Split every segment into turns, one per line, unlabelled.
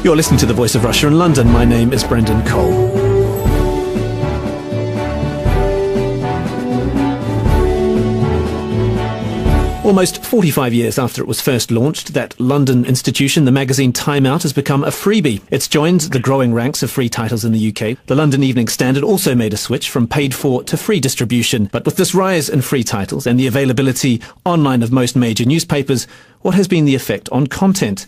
You're listening to The Voice of Russia in London. My name is Brendan Cole. Almost 45 years after it was first launched, that London institution, the magazine Time Out, has become a freebie. It's joined the growing ranks of free titles in the UK. The London Evening Standard also made a switch from paid-for to free distribution. But with this rise in free titles and the availability online of most major newspapers, what has been the effect on content?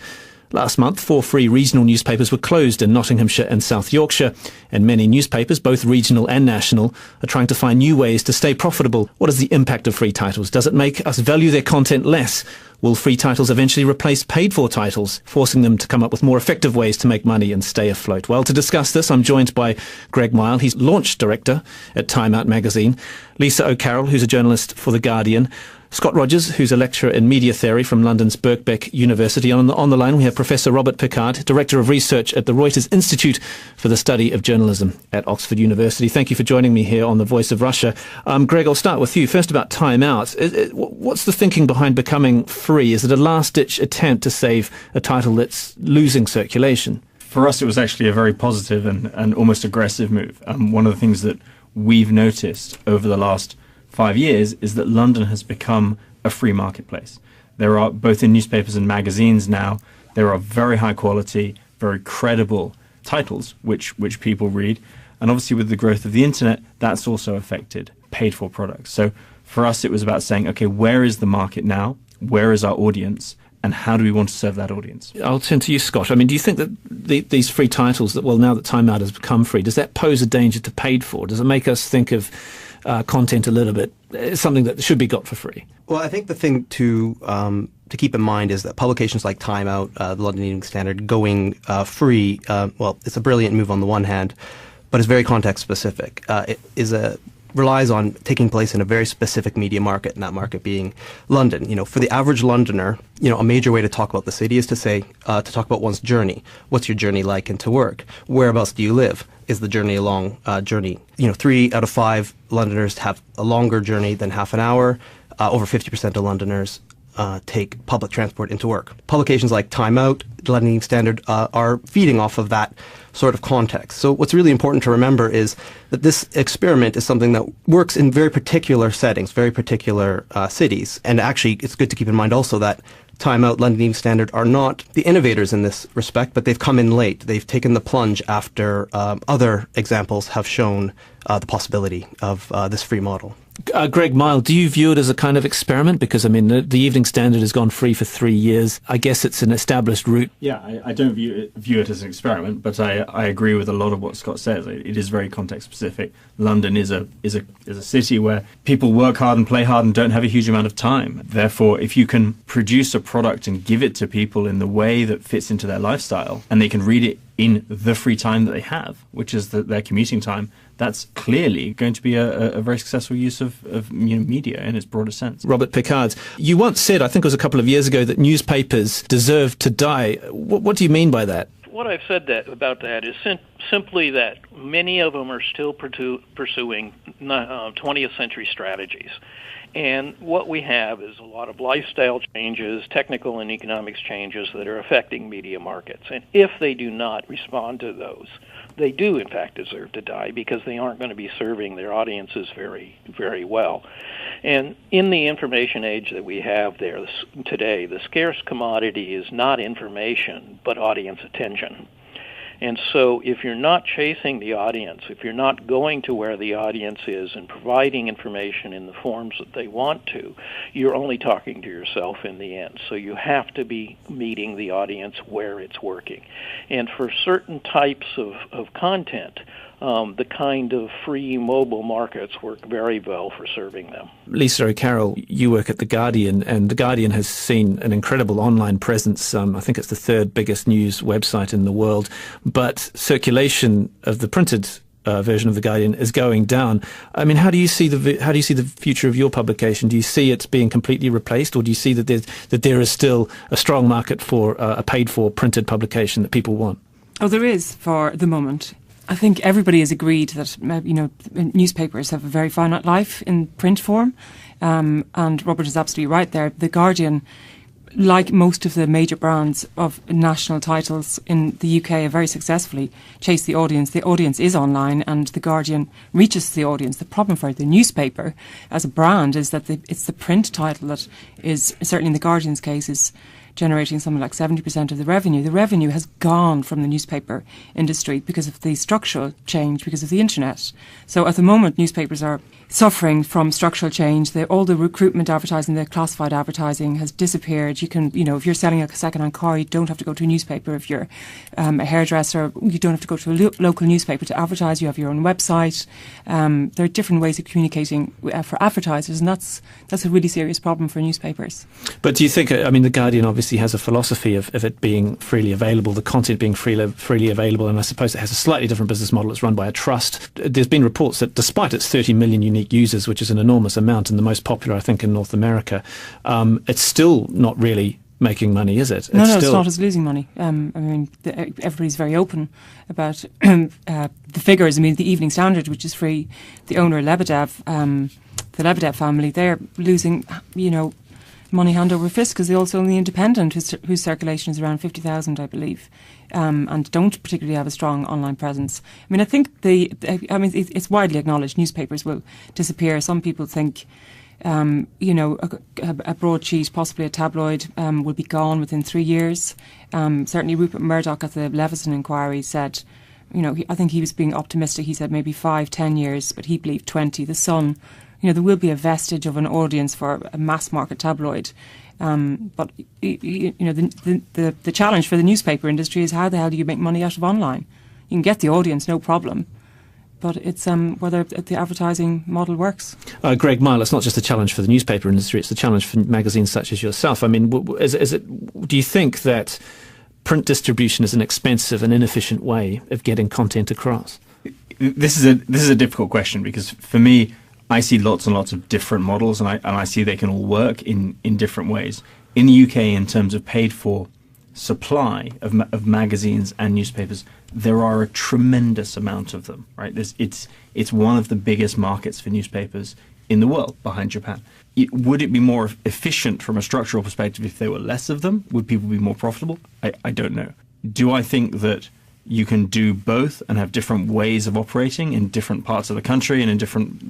Last month, 4 free regional newspapers were closed in Nottinghamshire and South Yorkshire, and many newspapers, both regional and national, are trying to find new ways to stay profitable. What is the impact of free titles? Does it make us value their content less? Will free titles eventually replace paid-for titles, forcing them to come up with more effective ways to make money and stay afloat? Well, to discuss this, I'm joined by Greg Mile. He's launch director at Time Out magazine, Lisa O'Carroll, who's a journalist for The Guardian, Scott Rogers, who's a lecturer in media theory from London's Birkbeck University. On the line, we have Professor Robert Pickard, Director of Research at the Reuters Institute for the Study of Journalism at Oxford University. Thank you for joining me here on The Voice of Russia. Greg, I'll start with you. First, about Time Out. What's the thinking behind becoming free? Is it a last-ditch attempt to save a title that's losing circulation?
For us, it was actually a very positive and almost aggressive move. One of the things that we've noticed over the last 5 years is that London has become a free marketplace. There are, both in newspapers and magazines now, there are very high quality, very credible titles which people read. And obviously with the growth of the internet, that's also affected paid for products. So for us, it was about saying, okay, where is the market now? Where is our audience? And how do we want to serve that audience?
I'll turn to you, Scott. I mean, do you think that these free titles, now that Time Out has become free, does that pose a danger to paid for? Does it make us think of content a little bit, something that should be got for free?
Well, I think the thing to keep in mind is that publications like Time Out, the London Evening Standard, going free, it's a brilliant move on the one hand, but it's very context specific. It relies on taking place in a very specific media market, and that market being London. You know, for the average Londoner, a major way to talk about the city is to talk about one's journey. What's your journey like into work? Whereabouts do you live? Is the journey a long journey? 3 out of 5 Londoners have a longer journey than half an hour. Over 50% of Londoners take public transport into work. Publications like Time Out, the London Evening Standard, are feeding off of that sort of context. So what's really important to remember is that this experiment is something that works in very particular settings, very particular cities. And actually, it's good to keep in mind also that Time Out, London Evening Standard are not the innovators in this respect, but they've come in late. They've taken the plunge after other examples have shown the possibility of this free model.
Greg Mile, do you view it as a kind of experiment? Because, the Evening Standard has gone free for 3 years. I guess it's an established route.
Yeah, I don't view it as an experiment, but I agree with a lot of what Scott says. It is very context-specific. London is a city where people work hard and play hard and don't have a huge amount of time. Therefore, if you can produce a product and give it to people in the way that fits into their lifestyle, and they can read it in the free time that they have, which is their commuting time, that's clearly going to be a very successful use of media in its broader sense.
Robert Pickard, you once said, I think it was a couple of years ago, that newspapers deserve to die. What do you mean by that?
What I've said about that is simply that many of them are still pursuing 20th century strategies. And what we have is a lot of lifestyle changes, technical and economics changes that are affecting media markets. And if they do not respond to those, they do, in fact, deserve to die because they aren't going to be serving their audiences very, very well. And in the information age that we have there today, the scarce commodity is not information, but audience attention. And so if you're not chasing the audience, if you're not going to where the audience is and providing information in the forms that they want to, you're only talking to yourself in the end. So you have to be meeting the audience where it's working. And for certain types of content, the kind of free mobile markets work very well for serving them.
Lisa O'Carroll, you work at The Guardian, and The Guardian has seen an incredible online presence. I think it's the 3rd biggest news website in the world, but circulation of the printed version of The Guardian is going down. How do you see the future of your publication? Do you see it being completely replaced, or do you see that there is still a strong market for a paid-for printed publication that people want?
Oh, there is for the moment. I think everybody has agreed that newspapers have a very finite life in print form, and Robert is absolutely right there. The Guardian like most of the major brands of national titles in the UK, have very successfully chased the audience. The audience is online, and The Guardian reaches the audience. The problem for the newspaper as a brand is that it's the print title that is, certainly in The Guardian's case, is generating something like 70% of the revenue. The revenue has gone from the newspaper industry because of the structural change, because of the internet. So at the moment, newspapers are suffering from structural change. All the recruitment advertising, the classified advertising has disappeared. You can, if you're selling a second-hand car, you don't have to go to a newspaper. If you're a hairdresser, you don't have to go to a local newspaper to advertise. You have your own website. There are different ways of communicating for advertisers, and that's a really serious problem for newspapers.
But do you think, The Guardian obviously has a philosophy of it being freely available, the content being freely available, and I suppose it has a slightly different business model. It's run by a trust. There's been reports that despite its 30 million unique users, which is an enormous amount and the most popular, I think, in North America, it's still not really making money, is it?
No, it's not. It's losing money. Everybody's very open about the figures. The Evening Standard, which is free, the owner, Lebedev, the Lebedev family, they're losing, money hand over fist, because they also own The Independent, whose circulation is around 50,000, I believe, and don't particularly have a strong online presence. I think it's widely acknowledged newspapers will disappear. Some people think, a broadsheet, possibly a tabloid, will be gone within 3 years. Certainly Rupert Murdoch at the Leveson inquiry said, I think he was being optimistic. He said maybe 5-10 years, but he believed 20. The Sun, there will be a vestige of an audience for a mass market tabloid. But the challenge for the newspaper industry is how the hell do you make money out of online? You can get the audience, no problem, but it's whether the advertising model works.
Greg Mile, it's not just a challenge for the newspaper industry; it's a challenge for magazines such as yourself. Do you think that print distribution is an expensive and inefficient way of getting content across?
This is a difficult question, because for me, I see lots and lots of different models, and I see they can all work in different ways. In the UK, in terms of paid for supply of magazines and newspapers, there are a tremendous amount of them. Right? It's one of the biggest markets for newspapers in the world, behind Japan. Would it be more efficient from a structural perspective if there were less of them? Would people be more profitable? I don't know. Do I think that you can do both and have different ways of operating in different parts of the country and in different,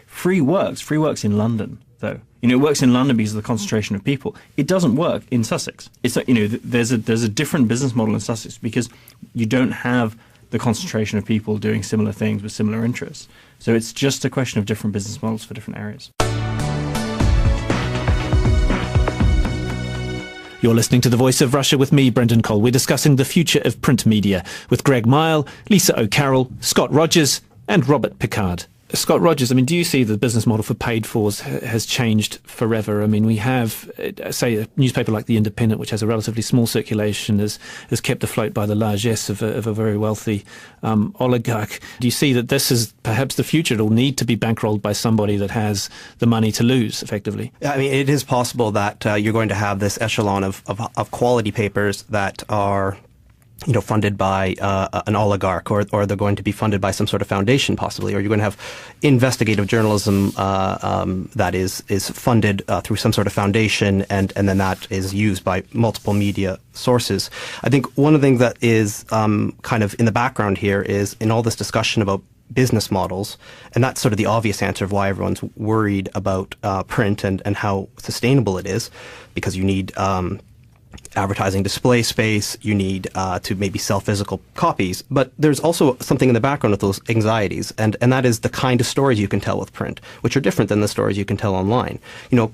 free works in London, though. It works in London because of the concentration of people. It doesn't work in Sussex. It's there's a different business model in Sussex because you don't have the concentration of people doing similar things with similar interests. So it's just a question of different business models for different areas.
You're listening to The Voice of Russia with me, Brendan Cole. We're discussing the future of print media with Greg Mile, Lisa O'Carroll, Scott Rogers and Robert Pickard. Scott Rogers, do you see the business model for paid-fors has changed forever? We have, say, a newspaper like The Independent, which has a relatively small circulation, is kept afloat by the largesse of a very wealthy oligarch. Do you see that this is perhaps the future? It'll need to be bankrolled by somebody that has the money to lose, effectively.
It is possible that you're going to have this echelon of quality papers that are funded by an oligarch, or they're going to be funded by some sort of foundation, possibly, or you're going to have investigative journalism that is funded through some sort of foundation, and then that is used by multiple media sources. I think one of the things that is kind of in the background here is, in all this discussion about business models, and that's sort of the obvious answer of why everyone's worried about print and how sustainable it is, because you need advertising display space, you need to maybe sell physical copies. But there's also something in the background of those anxieties, and that is the kind of stories you can tell with print, which are different than the stories you can tell online.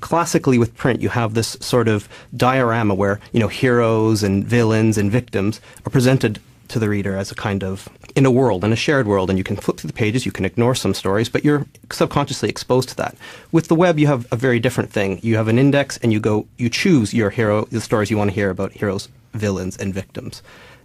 Classically with print, you have this sort of diorama where, heroes and villains and victims are presented to the reader as a kind of, in a shared world, and you can flip through the pages, you can ignore some stories, but you're subconsciously exposed to that. With the web, you have a very different thing. You have an index, and you choose your hero, the stories you want to hear about heroes, villains, and victims.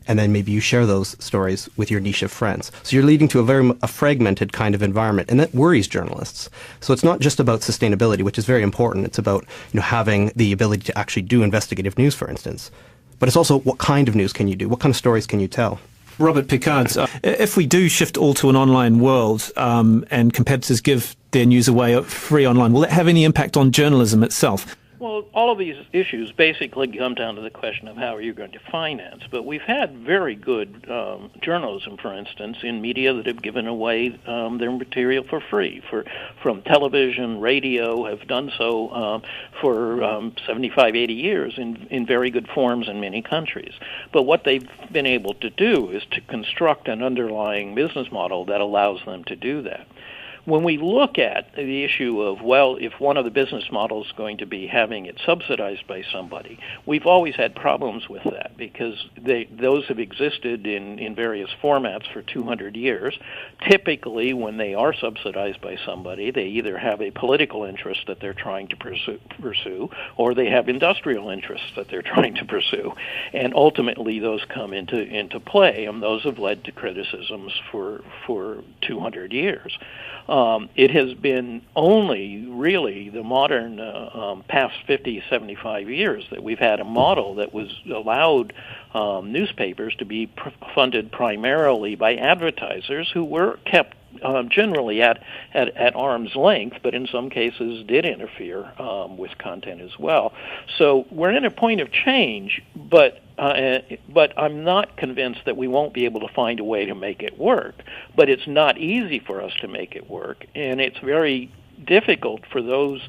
And then maybe you share those stories with your niche of friends. So you're leading to a fragmented kind of environment, and that worries journalists. So it's not just about sustainability, which is very important. It's about having the ability to actually do investigative news, for instance. But it's also, what kind of news can you do? What kind of stories can you tell?
Robert Pickard, if we do shift all to an online world and competitors give their news away free online, will that have any impact on journalism itself?
Well, all of these issues basically come down to the question of how are you going to finance. But we've had very good journalism, for instance, in media that have given away their material for free. From television, radio, have done so for 75, 80 years in very good forms in many countries. But what they've been able to do is to construct an underlying business model that allows them to do that. When we look at the issue of, well, if one of the business models is going to be having it subsidized by somebody, we've always had problems with that because those have existed in various formats for 200 years. Typically, when they are subsidized by somebody, they either have a political interest that they're trying to pursue or they have industrial interests that they're trying to pursue. And ultimately, those come into play, and those have led to criticisms for 200 years. It has been only really the modern past 50, 75 years that we've had a model that was allowed newspapers to be funded primarily by advertisers who were kept generally at arm's length, but in some cases did interfere with content as well. So we're in a point of change, but I'm not convinced that we won't be able to find a way to make it work. But it's not easy for us to make it work, and it's very difficult for those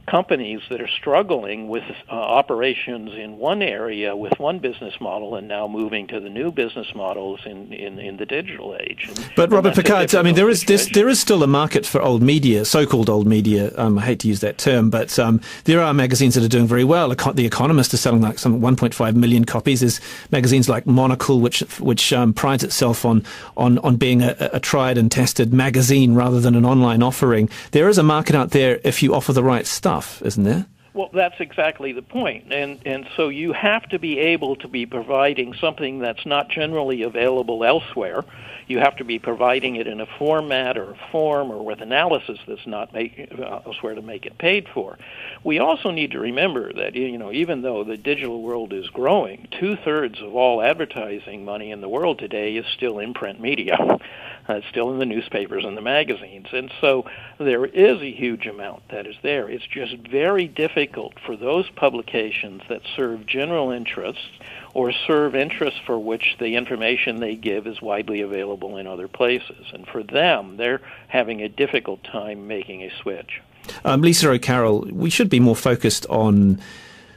companies that are struggling with operations in one area with one business model and now moving to the new business models in the digital age.
But Robert Pickard, I mean, there is still a market for old media, so-called old media. I hate to use that term, but there are magazines that are doing very well. The Economist is selling like some 1.5 million copies. There's magazines like Monocle, which prides itself on being a tried and tested magazine rather than an online offering. There is a market out there if you offer the right stuff, isn't there?
Well, that's exactly the point. And so you have to be able to be providing something that's not generally available elsewhere. You have to be providing it in a format or a form or with analysis that's not elsewhere to make it paid for. We also need to remember that, even though the digital world is growing, 2/3 of all advertising money in the world today is still in print media. It's still in the newspapers and the magazines. And so there is a huge amount that is there. It's just very difficult for those publications that serve general interests or serve interests for which the information they give is widely available in other places. And for them, they're having a difficult time making a switch.
Lisa O'Carroll, we should be more focused on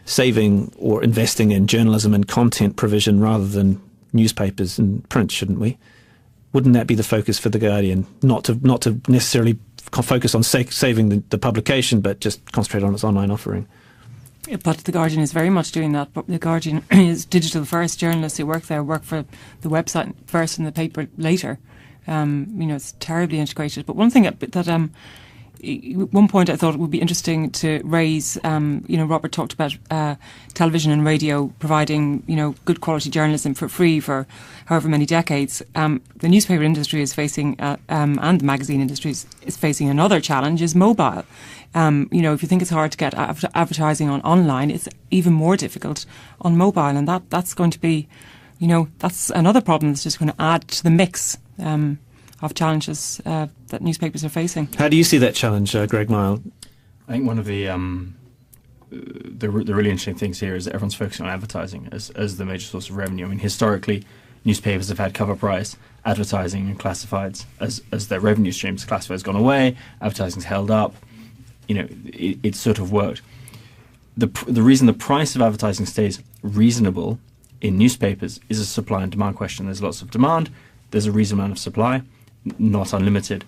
saving or investing in journalism and content provision rather than newspapers and print, shouldn't we? Wouldn't that be the focus for The Guardian? Not to necessarily focus on saving the publication, but just concentrate on its online offering.
But The Guardian is very much doing that. But The Guardian is digital first. Journalists who work there work for the website first and the paper later. It's terribly integrated. But one thing that one point I thought it would be interesting to raise, Robert talked about television and radio providing, good quality journalism for free for however many decades. The newspaper industry is facing, and the magazine industry is facing another challenge, is mobile. If you think it's hard to get advertising online, it's even more difficult on mobile. And that's going to be, that's another problem that's just going to add to the mix of challenges that newspapers are facing.
How do you see that challenge, Greg Mile?
I think one of the really interesting things here is that everyone's focusing on advertising as the major source of revenue. I mean, historically, newspapers have had cover price, advertising, and classifieds as their revenue streams. Classifieds gone away, advertising's held up. It's sort of worked. The reason the price of advertising stays reasonable in newspapers is a supply and demand question. There's lots of demand. There's a reasonable amount of supply, not unlimited.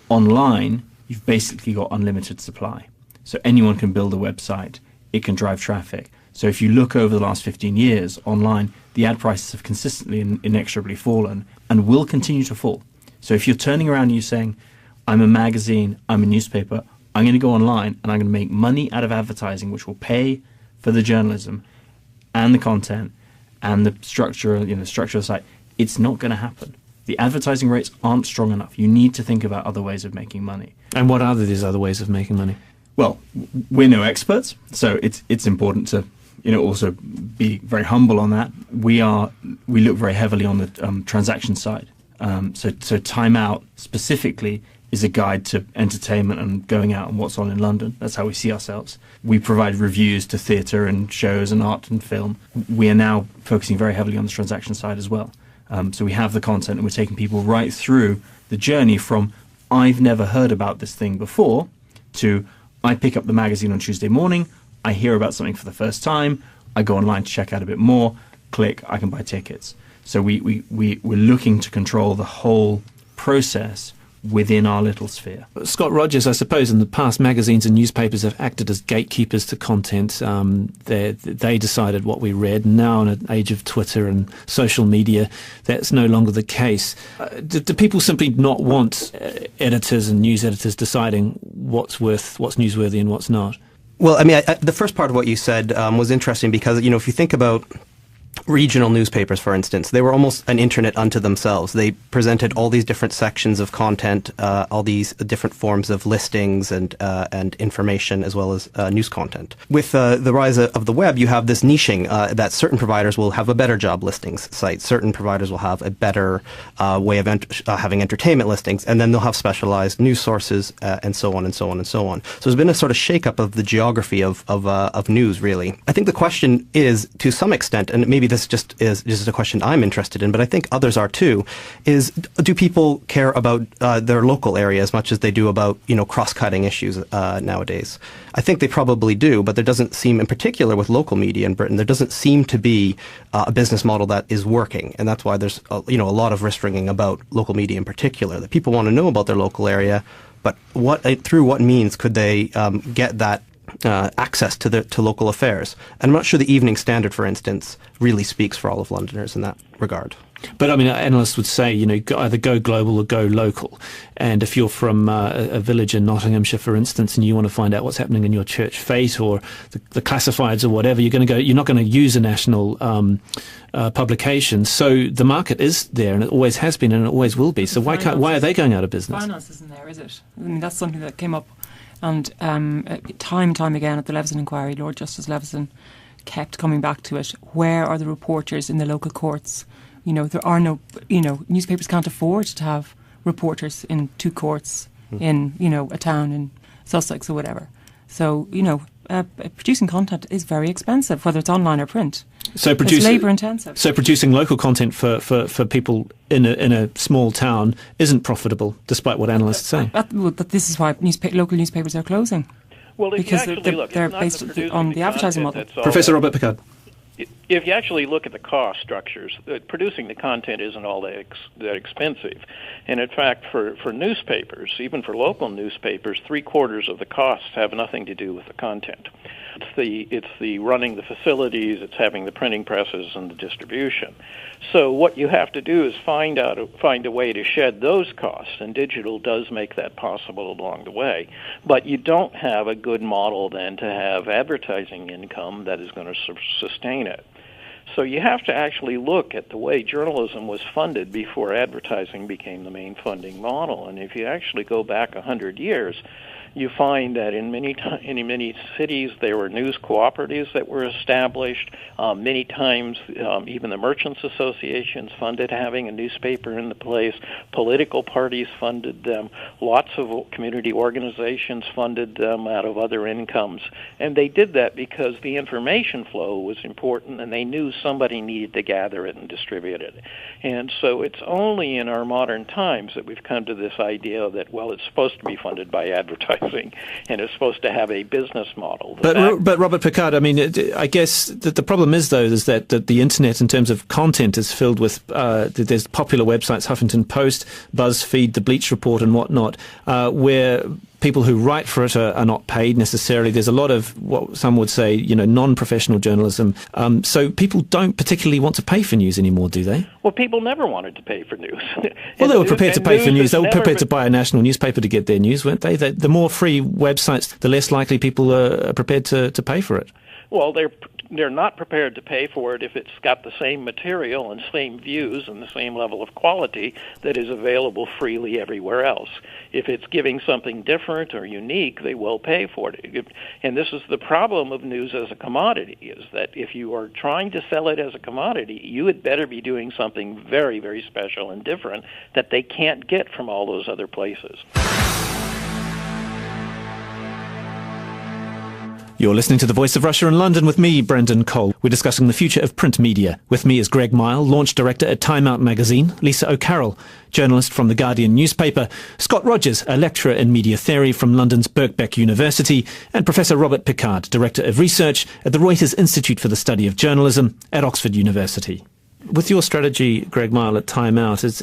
Online, you've basically got unlimited supply. So anyone can build a website. It can drive traffic. So if you look over the last 15 years online, the ad prices have consistently and inexorably fallen and will continue to fall. So if you're turning around and you're saying, I'm a magazine, I'm a newspaper, I'm going to go online and I'm going to make money out of advertising, which will pay for the journalism and the content and the structure, structure of the site, it's not going to happen. The advertising rates aren't strong enough. You need to think about other ways of making money.
And what are these other ways of making money?
Well, we're no experts, so it's important to also be very humble on that. We look very heavily on the transaction side. So Time Out specifically is a guide to entertainment and going out and what's on in London. That's how we see ourselves. We provide reviews to theatre and shows and art and film. We are now focusing very heavily on the transaction side as well. So we have the content and we're taking people right through the journey from I've never heard about this thing before to I pick up the magazine on Tuesday morning, I hear about something for the first time, I go online to check out a bit more, click, I can buy tickets. So we're looking to control the whole process within our little sphere.
Scott Rogers, I suppose in the past magazines and newspapers have acted as gatekeepers to content. They decided what we read. Now in an age of Twitter and social media, that's no longer the case. Do people simply not want editors and news editors deciding what's newsworthy and what's not?
Well, I mean, the first part of what you said was interesting because, if you think about regional newspapers, for instance, they were almost an internet unto themselves. They presented all these different sections of content, all these different forms of listings and information, as well as news content. With the rise of the web, you have this niching that certain providers will have a better job listings site, certain providers will have a better way of having entertainment listings, and then they'll have specialized news sources, and so on and so on and so on. So there's been a sort of shakeup of the geography of news, really. I think the question is, to some extent, and maybe this is a question I'm interested in, but I think others are too, is do people care about their local area as much as they do about, cross-cutting issues nowadays? I think they probably do, but there doesn't seem, in particular with local media in Britain, there doesn't seem to be a business model that is working, and that's why there's a lot of wrist-wringing about local media in particular, that people want to know about their local area, but through what means could they get that access to local affairs? And I'm not sure the Evening Standard, for instance, really speaks for all of Londoners in that regard.
But I mean, analysts would say, either go global or go local. And if you're from a village in Nottinghamshire, for instance, and you want to find out what's happening in your church fete or the classifieds or whatever, you're not going to use a national publication. So the market is there, and it always has been, and it always will be. So why are they going out of business?
Finance isn't there, is it? I mean, that's something that came up. And time and time again at the Leveson inquiry, Lord Justice Leveson kept coming back to it. Where are the reporters in the local courts? There are no, newspapers can't afford to have reporters in two courts in, a town in Sussex or whatever. So, producing content is very expensive, whether it's online or print.
So
it's labour intensive.
So producing local content for people in a small town isn't profitable, despite what analysts say.
But this is why local newspapers are closing.
Well,
because they're based on the advertising model.
Professor Robert Pickard.
If you actually look at the cost structures, producing the content isn't all that expensive. And in fact, for newspapers, even for local newspapers, 3/4 of the costs have nothing to do with the content. It's the running the facilities, it's having the printing presses and the distribution. So what you have to do is find a way to shed those costs, and digital does make that possible along the way. But you don't have a good model then to have advertising income that is going to sustain it. So you have to actually look at the way journalism was funded before advertising became the main funding model. And if you actually go back 100 years, you find that in many cities there were news cooperatives that were established. Many times even the merchants' associations funded having a newspaper in the place. Political parties funded them. Lots of community organizations funded them out of other incomes. And they did that because the information flow was important and they knew somebody needed to gather it and distribute it. And so it's only in our modern times that we've come to this idea that, well, it's supposed to be funded by advertising. And it's supposed to have a business model.
But Robert Pickard, I mean, I guess that the problem is, though, is that the internet, in terms of content, is filled with there's popular websites, Huffington Post, BuzzFeed, The Bleach Report, and whatnot, where people who write for it are not paid necessarily. There's a lot of what some would say, non-professional journalism. So people don't particularly want to pay for news anymore, do they?
Well, people never wanted to pay for news.
Well, they were prepared to pay for news. They were prepared to buy a national newspaper to get their news, weren't they? The more free websites, the less likely people are prepared to pay for it.
Well, they're they're not prepared to pay for it if it's got the same material and same views and the same level of quality that is available freely everywhere else. If it's giving something different or unique, they will pay for it. And this is the problem of news as a commodity, is that if you are trying to sell it as a commodity, you had better be doing something very, very special and different that they can't get from all those other places.
You're listening to The Voice of Russia in London with me, Brendan Cole. We're discussing the future of print media. With me is Greg Mile, launch director at Time Out magazine, Lisa O'Carroll, journalist from The Guardian newspaper, Scott Rogers, a lecturer in media theory from London's Birkbeck University, and Professor Robert Picard, director of research at the Reuters Institute for the Study of Journalism at Oxford University. With your strategy, Greg Mile, at Time Out, is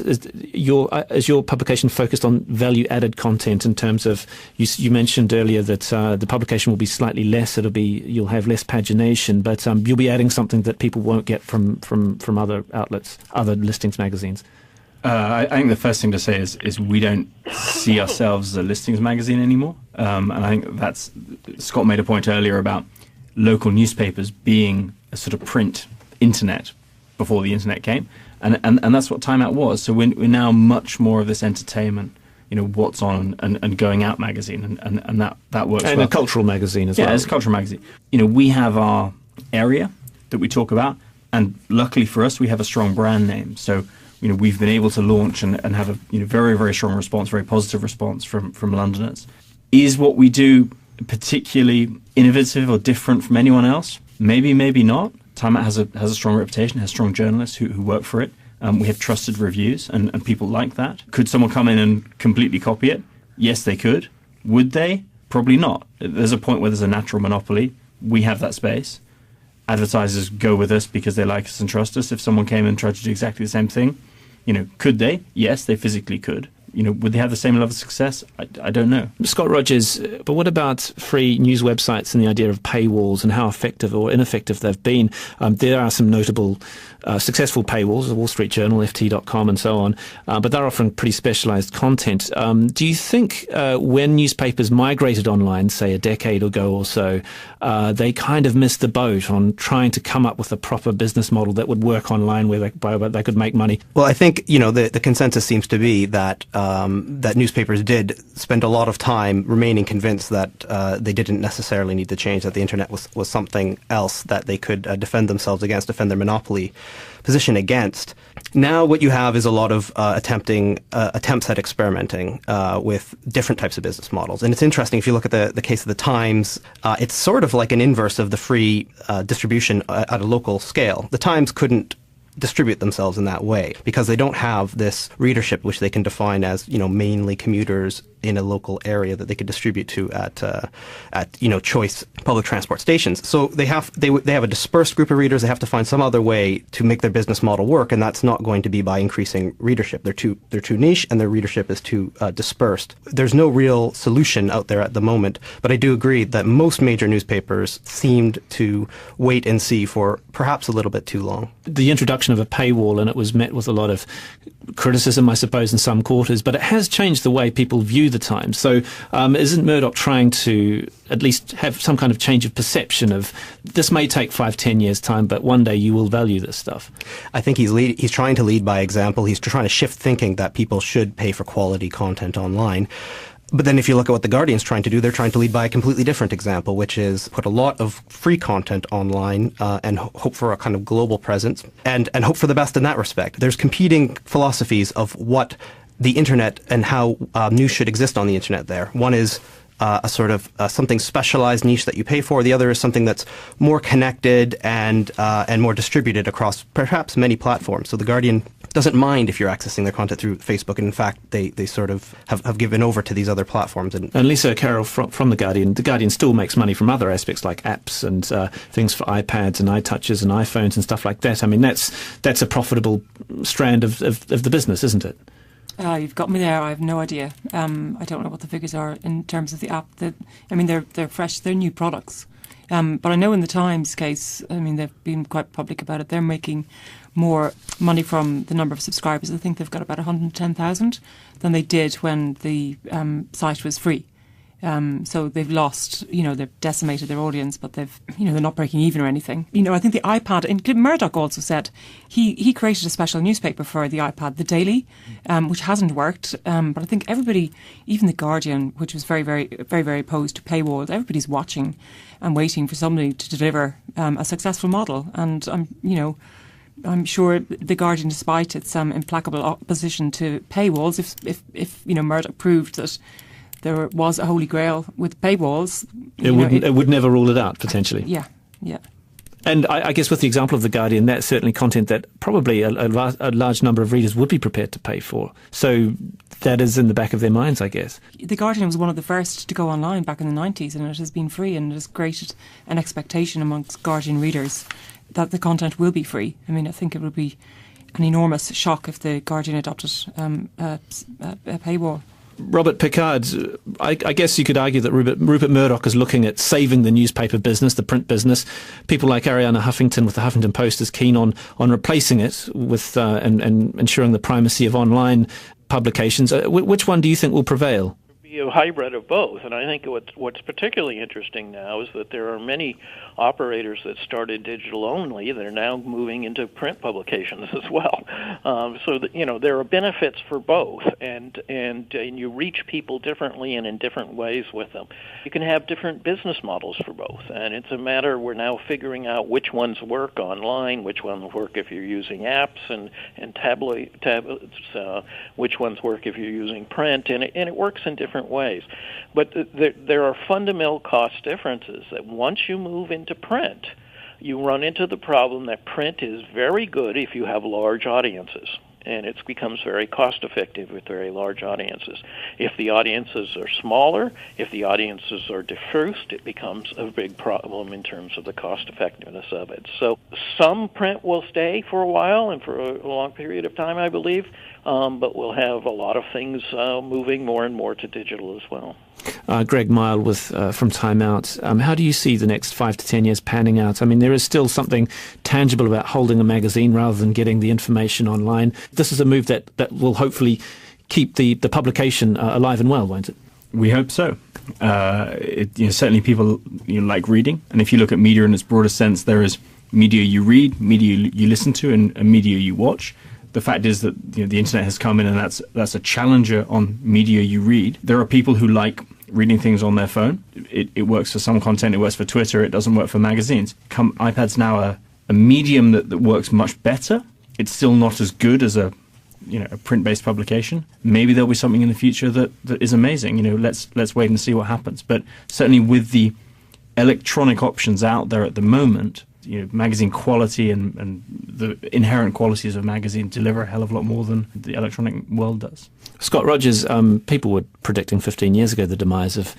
your publication focused on value-added content in terms of, you mentioned earlier that the publication will be slightly less, you'll have less pagination, but you'll be adding something that people won't get from other outlets, other listings magazines?
I think the first thing to say is we don't see ourselves as a listings magazine anymore. And I think Scott made a point earlier about local newspapers being a sort of print internet before the internet came, and that's what Time Out was. So we're now much more of this entertainment, what's on and going out magazine, and that works.
And
well.
A cultural magazine as well.
Yeah, it's a cultural magazine. We have our area that we talk about, and luckily for us, we have a strong brand name. So we've been able to launch and have a very, very strong response, very positive response from Londoners. Is what we do particularly innovative or different from anyone else? Maybe, maybe not. Time Out has a strong reputation, has strong journalists who work for it. We have trusted reviews, and people like that. Could someone come in and completely copy it? Yes, they could. Would they? Probably not. There's a point where there's a natural monopoly. We have that space. Advertisers go with us because they like us and trust us. If someone came and tried to do exactly the same thing, could they? Yes, they physically could. Would they have the same level of success? I don't know.
Scott Rogers, but what about free news websites and the idea of paywalls and how effective or ineffective they've been? There are some notable successful paywalls, the Wall Street Journal, FT.com and so on, but they're offering pretty specialized content. Do you think when newspapers migrated online, say a decade ago or so, they kind of missed the boat on trying to come up with a proper business model that would work online where they could make money?
Well, I think, the consensus seems to be that that newspapers did spend a lot of time remaining convinced that they didn't necessarily need to change, that the internet was something else that they could defend themselves against, defend their monopoly position against. Now what you have is a lot of attempts at experimenting with different types of business models. And it's interesting, if you look at the case of the Times, it's sort of like an inverse of the free distribution at a local scale. The Times couldn't distribute themselves in that way because they don't have this readership which they can define as mainly commuters in a local area that they could distribute to at choice public transport stations. So they have a dispersed group of readers. They have to find some other way to make their business model work, and that's not going to be by increasing readership. They're too niche, and their readership is too dispersed. There's no real solution out there at the moment, but I do agree that most major newspapers seemed to wait and see for perhaps a little bit too long.
The introduction of a paywall, and it was met with a lot of criticism, I suppose, in some quarters, but it has changed the way people view the Times. So isn't Murdoch trying to at least have some kind of change of perception of this may take 5-10 years' time, but one day you will value this stuff?
I think he's trying to lead by example. He's trying to shift thinking that people should pay for quality content online. But then if you look at what The Guardian's trying to do, they're trying to lead by a completely different example, which is put a lot of free content online and hope for a kind of global presence and hope for the best in that respect. There's competing philosophies of what the internet and how news should exist on the internet there. One is a sort of something specialized niche that you pay for. The other is something that's more connected and more distributed across perhaps many platforms. So The Guardian doesn't mind if you're accessing their content through Facebook, and in fact they sort of have given over to these other platforms. And
Lisa O'Carroll from The Guardian still makes money from other aspects like apps and things for iPads and iTouches and iPhones and stuff like that. I mean, that's a profitable strand of the business, isn't it?
You've got me there. I have no idea. I don't know what the figures are in terms of the app. They're fresh. They're new products. But I know in the Times case, they've been quite public about it. They're making more money from the number of subscribers. I think they've got about 110,000 than they did when the site was free. So they've lost, they've decimated their audience, but they're not breaking even or anything. I think the iPad, and Murdoch also said he created a special newspaper for the iPad, The Daily, which hasn't worked. But I think everybody, even The Guardian, which was very, very, very, very opposed to paywalls, everybody's watching and waiting for somebody to deliver a successful model. And I'm sure The Guardian, despite its implacable opposition to paywalls, if Murdoch proved that there was a holy grail with paywalls,
it would never rule it out, potentially.
Yeah.
And I guess with the example of The Guardian, that's certainly content that probably a large number of readers would be prepared to pay for. So that is in the back of their minds, I guess.
The Guardian was one of the first to go online back in the 90s, and it has been free, and it has created an expectation amongst Guardian readers that the content will be free. I mean, I think it would be an enormous shock if the Guardian adopted a paywall.
Robert Pickard, I guess you could argue that Rupert Murdoch is looking at saving the newspaper business, the print business. People like Ariana Huffington with the Huffington Post is keen on replacing it with and ensuring the primacy of online publications. Which one do you think will prevail?
Be a hybrid of both, and I think what's particularly interesting now is that there are many operators that started digital only that are now moving into print publications as well. So that, there are benefits for both, and you reach people differently and in different ways with them. You can have different business models for both, and it's a matter we're now figuring out which ones work online, which ones work if you're using apps and tablets, which ones work if you're using print, and it works in different ways. But there are fundamental cost differences that once you move into print, you run into the problem that print is very good if you have large audiences, and it becomes very cost effective with very large audiences. If the audiences are smaller, if the audiences are diffused, it becomes a big problem in terms of the cost effectiveness of it. So some print will stay for a while and for a long period of time, I believe, but we'll have a lot of things moving more and more to digital as well.
Greg Mile from Time Out. How do you see the next 5 to 10 years panning out? I mean, there is still something tangible about holding a magazine rather than getting the information online. This is a move that will hopefully keep the publication alive and well, won't it?
We hope so. Certainly people like reading, and if you look at media in its broader sense, there is media you read, media you listen to, and media you watch. The fact is that the internet has come in, and that's a challenger on media you read. There are people who like reading things on their phone. It works for some content. It works for Twitter. It doesn't work for magazines. iPad's now a medium that works much better. It's still not as good as a print-based publication. Maybe there'll be something in the future that is amazing. Let's wait and see what happens. But certainly with the electronic options out there at the moment, magazine quality and the inherent qualities of magazine deliver a hell of a lot more than the electronic world does.
Scott Rogers, people were predicting 15 years ago the demise of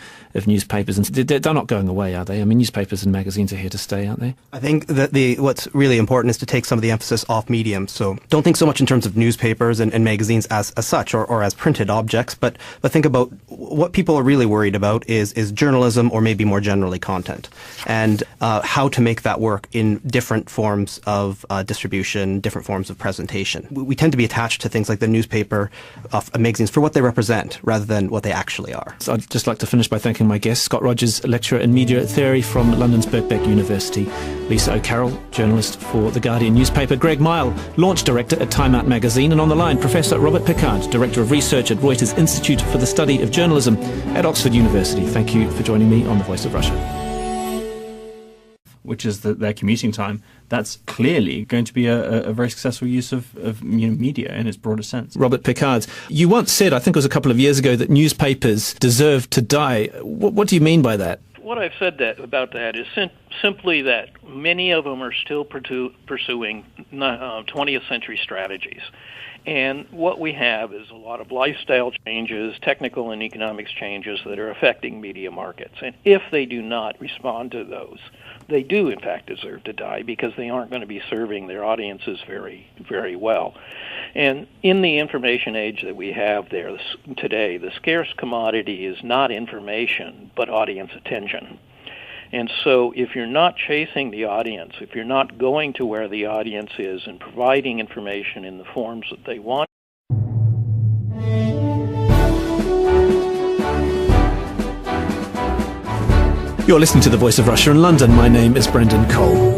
newspapers, and they're not going away, are they? I mean, newspapers and magazines are here to stay, aren't they?
I think that what's really important is to take some of the emphasis off medium. So don't think so much in terms of newspapers and magazines as such or as printed objects, but think about what people are really worried about is journalism, or maybe more generally content, and how to make that work in different forms of distribution, different forms of presentation. We tend to be attached to things like the newspaper, magazines, for what they represent rather than what they actually are.
So I'd just like to finish by thanking my guest, Scott Rogers, lecturer in media theory from London's Birkbeck University, Lisa O'Carroll, journalist for The Guardian newspaper, Greg Mile, launch director at Time Out magazine, and on the line, Professor Robert Pickard, director of research at Reuters Institute for the Study of Journalism at Oxford University. Thank you for joining me on The Voice of Russia.
Which is their commuting time, that's clearly going to be a very successful use of media in its broader sense.
Robert Pickard, you once said, I think it was a couple of years ago, that newspapers deserve to die. What do you mean by that?
What I've said about that is simply that many of them are still pursuing 20th century strategies. And what we have is a lot of lifestyle changes, technical and economics changes that are affecting media markets. And if they do not respond to those, they do, in fact, deserve to die because they aren't going to be serving their audiences very, very well. And in the information age that we have there today, the scarce commodity is not information, but audience attention. And so if you're not chasing the audience, if you're not going to where the audience is and providing information in the forms that they want,
You're listening to The Voice of Russia in London. My name is Brendan Cole.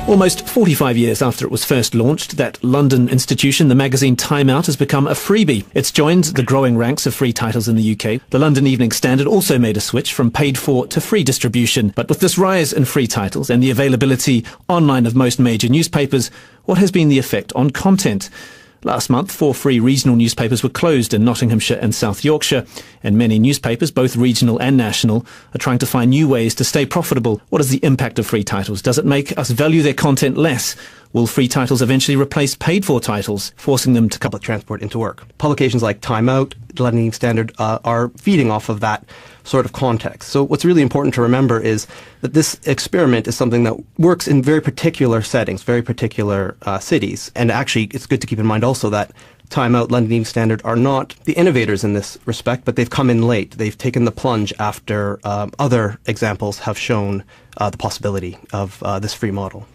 Almost 45 years after it was first launched, that London institution, the magazine Time Out, has become a freebie. It's joined the growing ranks of free titles in the UK. The London Evening Standard also made a switch from paid-for to free distribution. But with this rise in free titles and the availability online of most major newspapers, what has been the effect on content? Last month, 4 free regional newspapers were closed in Nottinghamshire and South Yorkshire, and many newspapers, both regional and national, are trying to find new ways to stay profitable. What is the impact of free titles? Does it make us value their content less? Will free titles eventually replace paid-for titles, forcing them to
public transport into work? Publications like Time Out, the London Evening Standard are feeding off of that sort of context. So what's really important to remember is that this experiment is something that works in very particular settings, very particular cities. And actually, it's good to keep in mind also that Time Out, London Evening Standard are not the innovators in this respect, but they've come in late. They've taken the plunge after other examples have shown the possibility of this free model.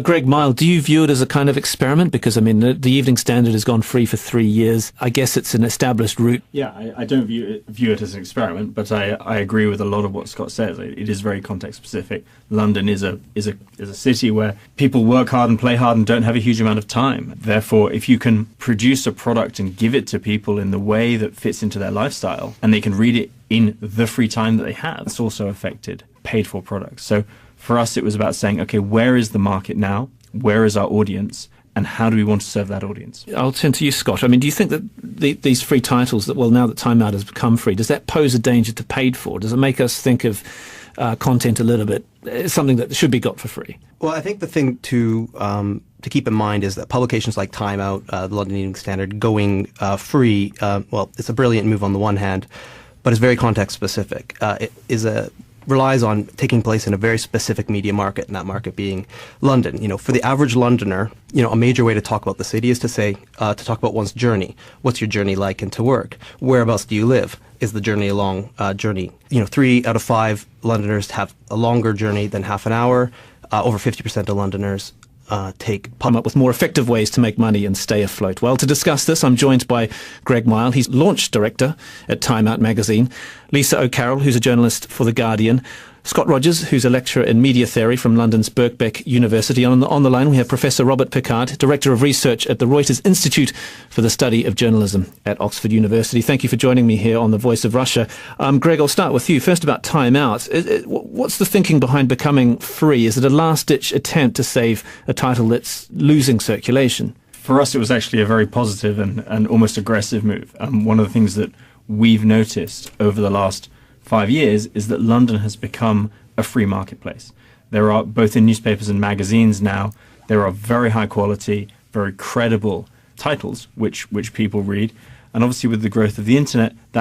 Greg Mile, do you view it as a kind of experiment? Because, I mean, the Evening Standard has gone free for 3 years. I guess it's an established route.
Yeah, I don't view it as an experiment, but I agree with a lot of what Scott says. It is very context-specific. London is a city where people work hard and play hard and don't have a huge amount of time. Therefore, if you can produce a product and give it to people in the way that fits into their lifestyle, and they can read it in the free time that they have, it's also affected paid-for products. So for us, it was about saying, okay, where is the market now? Where is our audience? And how do we want to serve that audience?
I'll turn to you, Scott. I mean, do you think that these free titles, now that Time Out has become free, does that pose a danger to paid for? Does it make us think of content a little bit, something that should be got for free?
Well, I think the thing to keep in mind is that publications like Time Out, the London Evening Standard, going free, it's a brilliant move on the one hand, but it's very context specific. It relies on taking place in a very specific media market, and that market being London. You know, for the average Londoner, a major way to talk about the city is to say, to talk about one's journey. What's your journey like into work? Whereabouts do you live? Is the journey a long journey? 3 out of 5 Londoners have a longer journey than half an hour. Over 50% of Londoners come
up with more effective ways to make money and stay afloat. Well, to discuss this, I'm joined by Greg Mile. He's launch director at Time Out magazine, Lisa O'Carroll, who's a journalist for The Guardian, Scott Rogers, who's a lecturer in media theory from London's Birkbeck University. On the line, we have Professor Robert Pickard, Director of Research at the Reuters Institute for the Study of Journalism at Oxford University. Thank you for joining me here on The Voice of Russia. Greg, I'll start with you. First, about Time Out. What's the thinking behind becoming free? Is it a last-ditch attempt to save a title that's losing circulation?
For us, it was actually a very positive and almost aggressive move. One of the things that we've noticed over the last 5 years is that London has become a free marketplace. There are, both in newspapers and magazines now, there are very high quality, very credible titles which people read. And obviously with the growth of the internet, that